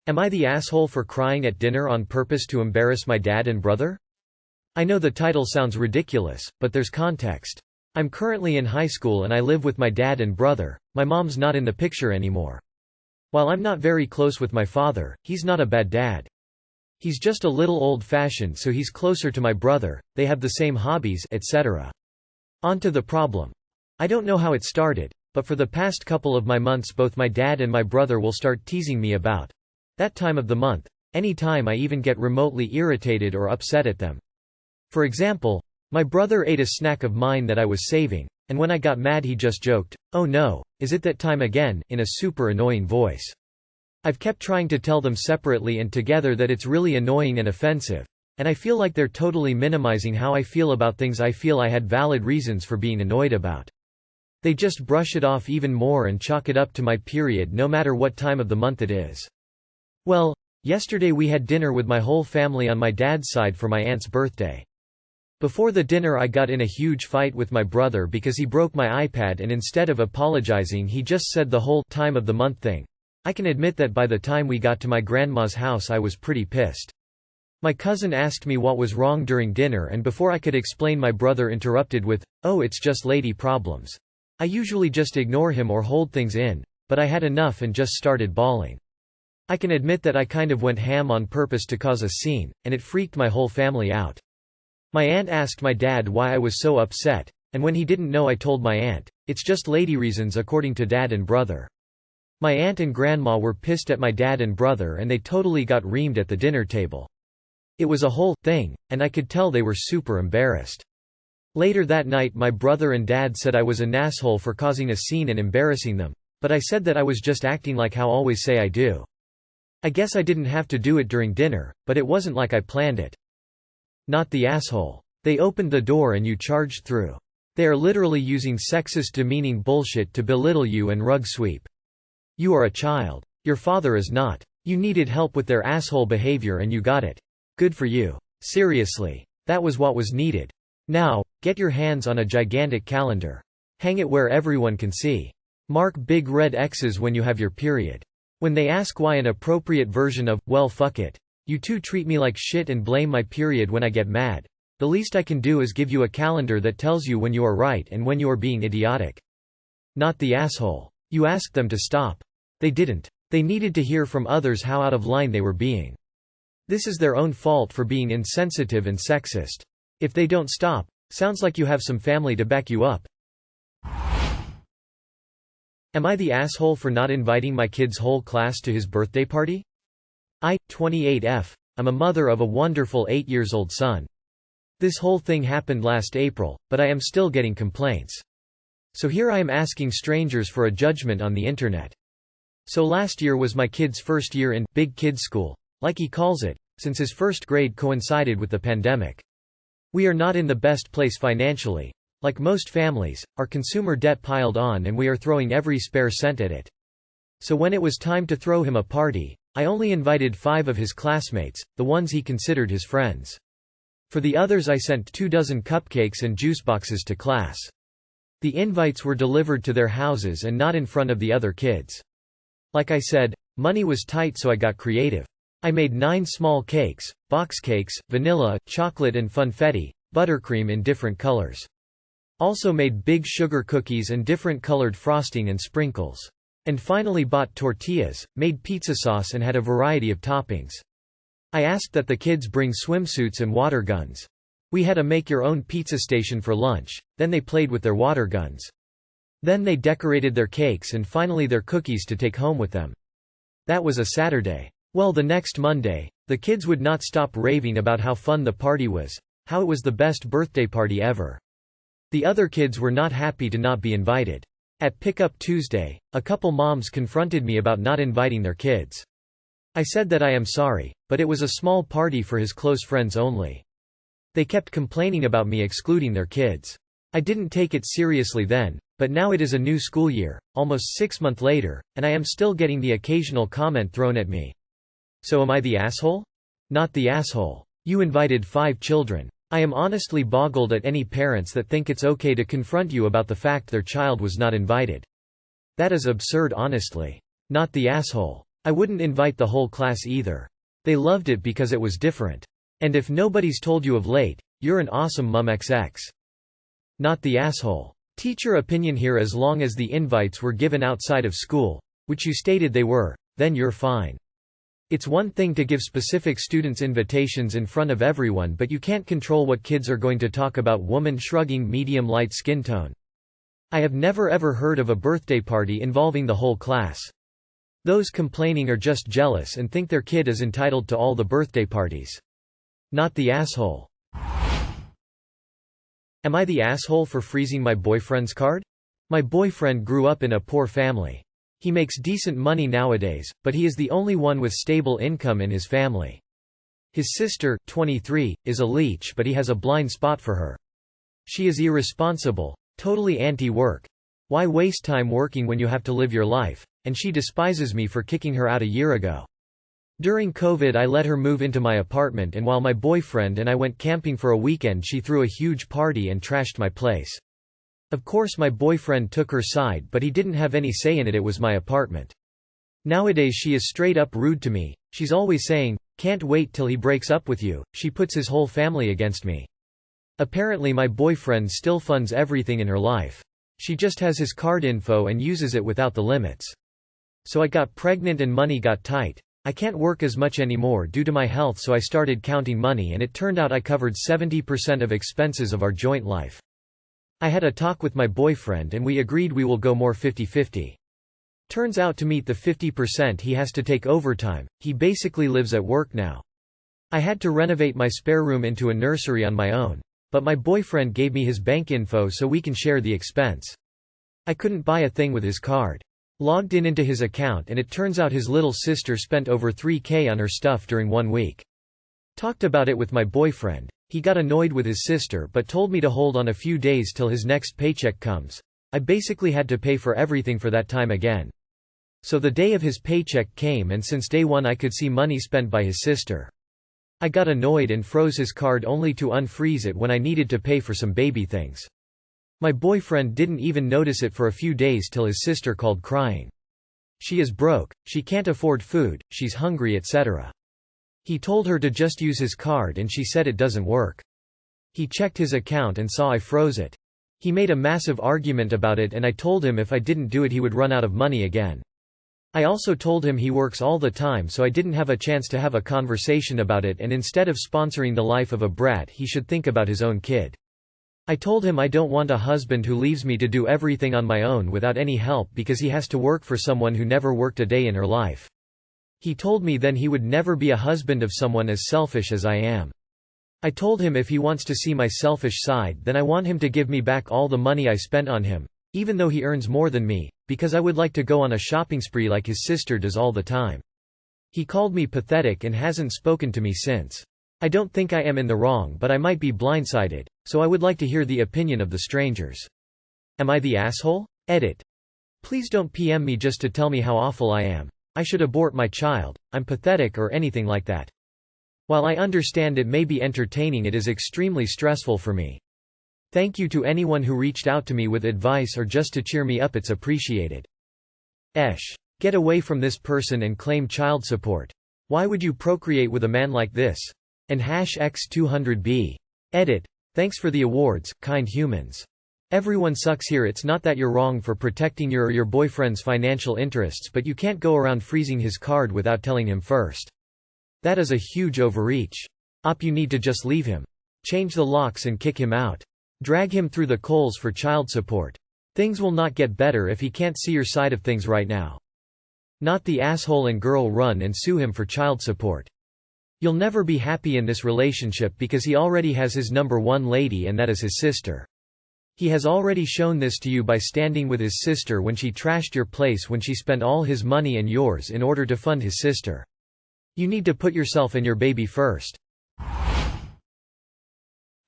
Am I the asshole for crying at dinner on purpose to embarrass my dad and brother? I know the title sounds ridiculous, but there's context. I'm currently in high school and I live with my dad and brother. My mom's not in the picture anymore. While I'm not very close with my father, he's not a bad dad. He's just a little old-fashioned, so he's closer to my brother, they have the same hobbies, etc. On to the problem. I don't know how it started, but for the past couple of months both my dad and my brother will start teasing me about that time of the month, any time I even get remotely irritated or upset at them. For example, my brother ate a snack of mine that I was saving, and when I got mad he just joked, "Oh no, is it that time again?" in a super annoying voice. I've kept trying to tell them separately and together that it's really annoying and offensive, and I feel like they're totally minimizing how I feel about things I feel I had valid reasons for being annoyed about. They just brush it off even more and chalk it up to my period no matter what time of the month it is. Well, yesterday we had dinner with my whole family on my dad's side for my aunt's birthday. Before the dinner I got in a huge fight with my brother because he broke my iPad and instead of apologizing he just said the whole time of the month thing. I can admit that by the time we got to my grandma's house I was pretty pissed. My cousin asked me what was wrong during dinner and before I could explain my brother interrupted with, "Oh, it's just lady problems." I usually just ignore him or hold things in, but I had enough and just started bawling. I can admit that I kind of went ham on purpose to cause a scene, and it freaked my whole family out. My aunt asked my dad why I was so upset, and when he didn't know I told my aunt, "It's just lady reasons," according to dad and brother. My aunt and grandma were pissed at my dad and brother and they totally got reamed at the dinner table. It was a whole thing, and I could tell they were super embarrassed. Later that night my brother and dad said I was an asshole for causing a scene and embarrassing them, but I said that I was just acting like how I always say I do. I guess I didn't have to do it during dinner, but it wasn't like I planned it. Not the asshole. They opened the door and you charged through. They are literally using sexist demeaning bullshit to belittle you and rug sweep. You are a child. Your father is not. You needed help with their asshole behavior and you got it. Good for you. Seriously. That was what was needed. Now, get your hands on a gigantic calendar. Hang it where everyone can see. Mark big red X's when you have your period. When they ask why an appropriate version of, "Well fuck it. You two treat me like shit and blame my period when I get mad. The least I can do is give you a calendar that tells you when you are right and when you are being idiotic." Not the asshole. You asked them to stop. They didn't. They needed to hear from others how out of line they were being. This is their own fault for being insensitive and sexist. If they don't stop, sounds like you have some family to back you up. Am I the asshole for not inviting my kid's whole class to his birthday party? I, 28F, am a mother of a wonderful 8-year-old son. This whole thing happened last April, but I am still getting complaints. So here I am asking strangers for a judgment on the internet. So last year was my kid's first year in big kid school, like he calls it, since his first grade coincided with the pandemic. We are not in the best place financially. Like most families, our consumer debt piled on and we are throwing every spare cent at it. So when it was time to throw him a party, I only invited 5 of his classmates, the ones he considered his friends. For the others I sent 24 cupcakes and juice boxes to class. The invites were delivered to their houses and not in front of the other kids. Like I said, money was tight so I got creative. I made 9 small cakes, box cakes, vanilla, chocolate and funfetti, buttercream in different colors. Also made big sugar cookies and different colored frosting and sprinkles. And finally bought tortillas, made pizza sauce and had a variety of toppings. I asked that the kids bring swimsuits and water guns. We had a make-your-own pizza station for lunch, then they played with their water guns. Then they decorated their cakes and finally their cookies to take home with them. That was a Saturday. Well, the next Monday, the kids would not stop raving about how fun the party was, how it was the best birthday party ever. The other kids were not happy to not be invited. At Pickup Tuesday, a couple moms confronted me about not inviting their kids. I said that I am sorry, but it was a small party for his close friends only. They kept complaining about me excluding their kids. I didn't take it seriously then, but now it is a new school year, almost 6 months later, and I am still getting the occasional comment thrown at me. So am I the asshole? Not the asshole. You invited 5 children. I am honestly boggled at any parents that think it's okay to confront you about the fact their child was not invited. That is absurd honestly. Not the asshole. I wouldn't invite the whole class either. They loved it because it was different. And if nobody's told you of late, you're an awesome mum XX. Not the asshole. Teacher opinion here: as long as the invites were given outside of school, which you stated they were, then you're fine. It's one thing to give specific students invitations in front of everyone, but you can't control what kids are going to talk about. Woman shrugging, medium light skin tone. I have never ever heard of a birthday party involving the whole class. Those complaining are just jealous and think their kid is entitled to all the birthday parties. Not the asshole. Am I the asshole for freezing my boyfriend's card? My boyfriend grew up in a poor family. He makes decent money nowadays, but he is the only one with stable income in his family. His sister, 23, is a leech, but he has a blind spot for her. She is irresponsible, totally anti-work. Why waste time working when you have to live your life? And she despises me for kicking her out a year ago. During COVID I let her move into my apartment, and while my boyfriend and I went camping for a weekend she threw a huge party and trashed my place. Of course my boyfriend took her side, but he didn't have any say in it. It was my apartment. Nowadays she is straight up rude to me. She's always saying, "Can't wait till he breaks up with you." She puts his whole family against me. Apparently my boyfriend still funds everything in her life. She just has his card info and uses it without the limits. So I got pregnant and money got tight. I can't work as much anymore due to my health, so I started counting money, and it turned out I covered 70% of expenses of our joint life. I had a talk with my boyfriend and we agreed we will go more 50-50. Turns out to meet the 50% he has to take overtime. He basically lives at work now. I had to renovate my spare room into a nursery on my own, but my boyfriend gave me his bank info so we can share the expense. I couldn't buy a thing with his card. Logged in into his account, and it turns out his little sister spent over $3,000 on her stuff during 1 week. Talked about it with my boyfriend. He got annoyed with his sister but told me to hold on a few days till his next paycheck comes. I basically had to pay for everything for that time again. So the day of his paycheck came, and since day one I could see money spent by his sister. I got annoyed and froze his card only to unfreeze it when I needed to pay for some baby things. My boyfriend didn't even notice it for a few days till his sister called crying. She is broke, she can't afford food, she's hungry, etc. He told her to just use his card and she said it doesn't work. He checked his account and saw I froze it. He made a massive argument about it, and I told him if I didn't do it he would run out of money again. I also told him he works all the time, so I didn't have a chance to have a conversation about it, and instead of sponsoring the life of a brat he should think about his own kid. I told him I don't want a husband who leaves me to do everything on my own without any help because he has to work for someone who never worked a day in her life. He told me then he would never be a husband of someone as selfish as I am. I told him if he wants to see my selfish side, then I want him to give me back all the money I spent on him, even though he earns more than me, because I would like to go on a shopping spree like his sister does all the time. He called me pathetic and hasn't spoken to me since. I don't think I am in the wrong, but I might be blindsided, so I would like to hear the opinion of the strangers. Am I the asshole? Edit. Please don't PM me just to tell me how awful I am. I should abort my child, I'm pathetic, or anything like that. While I understand it may be entertaining, it is extremely stressful for me. Thank you to anyone who reached out to me with advice or just to cheer me up, it's appreciated. Get away from this person and claim child support. Why would you procreate with a man like this? And #X200B. Edit. Thanks for the awards, kind humans. Everyone sucks here. It's not that you're wrong for protecting your or your boyfriend's financial interests, but you can't go around freezing his card without telling him first. That is a huge overreach. You need to just leave him. Change the locks and kick him out. Drag him through the coals for child support. Things will not get better if he can't see your side of things right now. Not the asshole, and girl, run and sue him for child support. You'll never be happy in this relationship because he already has his number one lady, and that is his sister. He has already shown this to you by standing with his sister when she trashed your place, when she spent all his money and yours in order to fund his sister. You need to put yourself and your baby first.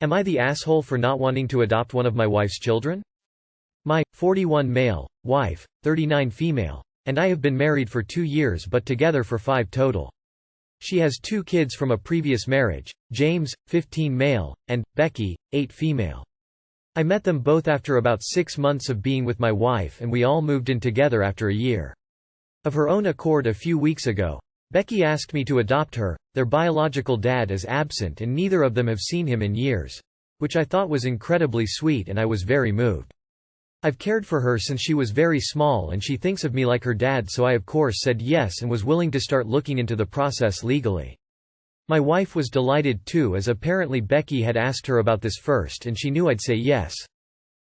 Am I the asshole for not wanting to adopt one of my wife's children? My, 41 male, wife, 39 female, and I have been married for 2 years but together for 5 total. She has 2 kids from a previous marriage, James, 15 male, and Becky, 8 female. I met them both after about 6 months of being with my wife, and we all moved in together after a year. Of her own accord a few weeks ago, Becky asked me to adopt her. Their biological dad is absent and neither of them have seen him in years, which I thought was incredibly sweet and I was very moved. I've cared for her since she was very small and she thinks of me like her dad, so I of course said yes and was willing to start looking into the process legally. My wife was delighted too, as apparently Becky had asked her about this first and she knew I'd say yes.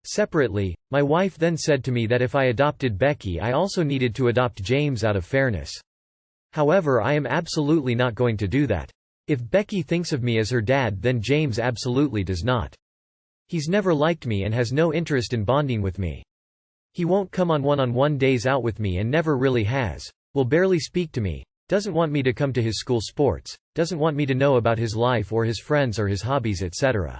Separately, my wife then said to me that if I adopted Becky I also needed to adopt James out of fairness. However, I am absolutely not going to do that. If Becky thinks of me as her dad, then James absolutely does not. He's never liked me and has no interest in bonding with me. He won't come on one-on-one days out with me and never really has, will barely speak to me, doesn't want me to come to his school sports, doesn't want me to know about his life or his friends or his hobbies, etc.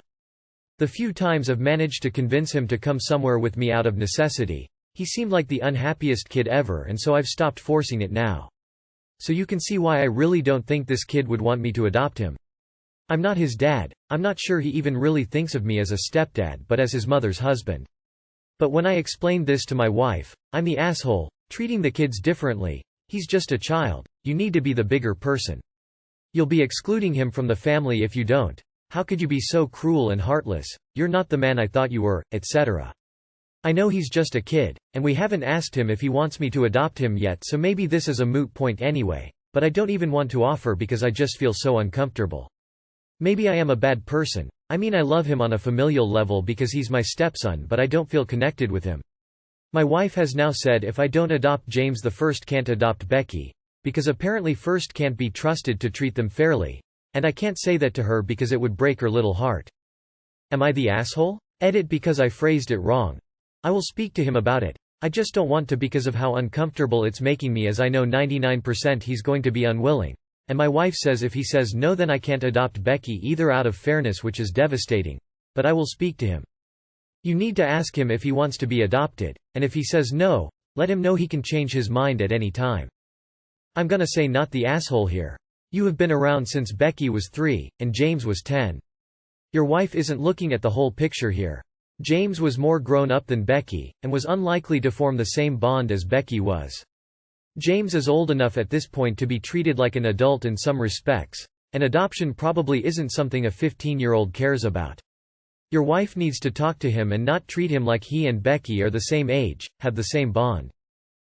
The few times I've managed to convince him to come somewhere with me out of necessity, he seemed like the unhappiest kid ever, and so I've stopped forcing it now. So you can see why I really don't think this kid would want me to adopt him. I'm not his dad, I'm not sure he even really thinks of me as a stepdad but as his mother's husband. But when I explained this to my wife, I'm the asshole, treating the kids differently, he's just a child, you need to be the bigger person. You'll be excluding him from the family if you don't. How could you be so cruel and heartless, you're not the man I thought you were, etc. I know he's just a kid, and we haven't asked him if he wants me to adopt him yet, so maybe this is a moot point anyway, but I don't even want to offer because I just feel so uncomfortable. Maybe I am a bad person, I mean I love him on a familial level because he's my stepson, but I don't feel connected with him. My wife has now said if I don't adopt James the first can't adopt Becky, because apparently first can't be trusted to treat them fairly, and I can't say that to her because it would break her little heart. Am I the asshole? Edit because I phrased it wrong. I will speak to him about it. I just don't want to because of how uncomfortable it's making me, as I know 99% he's going to be unwilling. And my wife says if he says no then I can't adopt Becky either, out of fairness, which is devastating. But I will speak to him. You need to ask him if he wants to be adopted, and if he says no, let him know he can change his mind at any time. I'm gonna say not the asshole here. You have been around since Becky was 3, and James was 10. Your wife isn't looking at the whole picture here. James was more grown up than Becky, and was unlikely to form the same bond as Becky was. James is old enough at this point to be treated like an adult in some respects, and adoption probably isn't something a 15-year-old cares about. Your wife needs to talk to him and not treat him like he and Becky are the same age, have the same bond.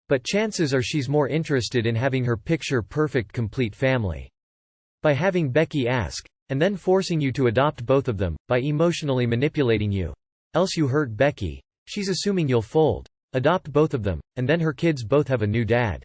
But chances are she's more interested in having her picture-perfect complete family. By having Becky ask, and then forcing you to adopt both of them, by emotionally manipulating you. Else you hurt Becky, she's assuming you'll fold, adopt both of them, and then her kids both have a new dad.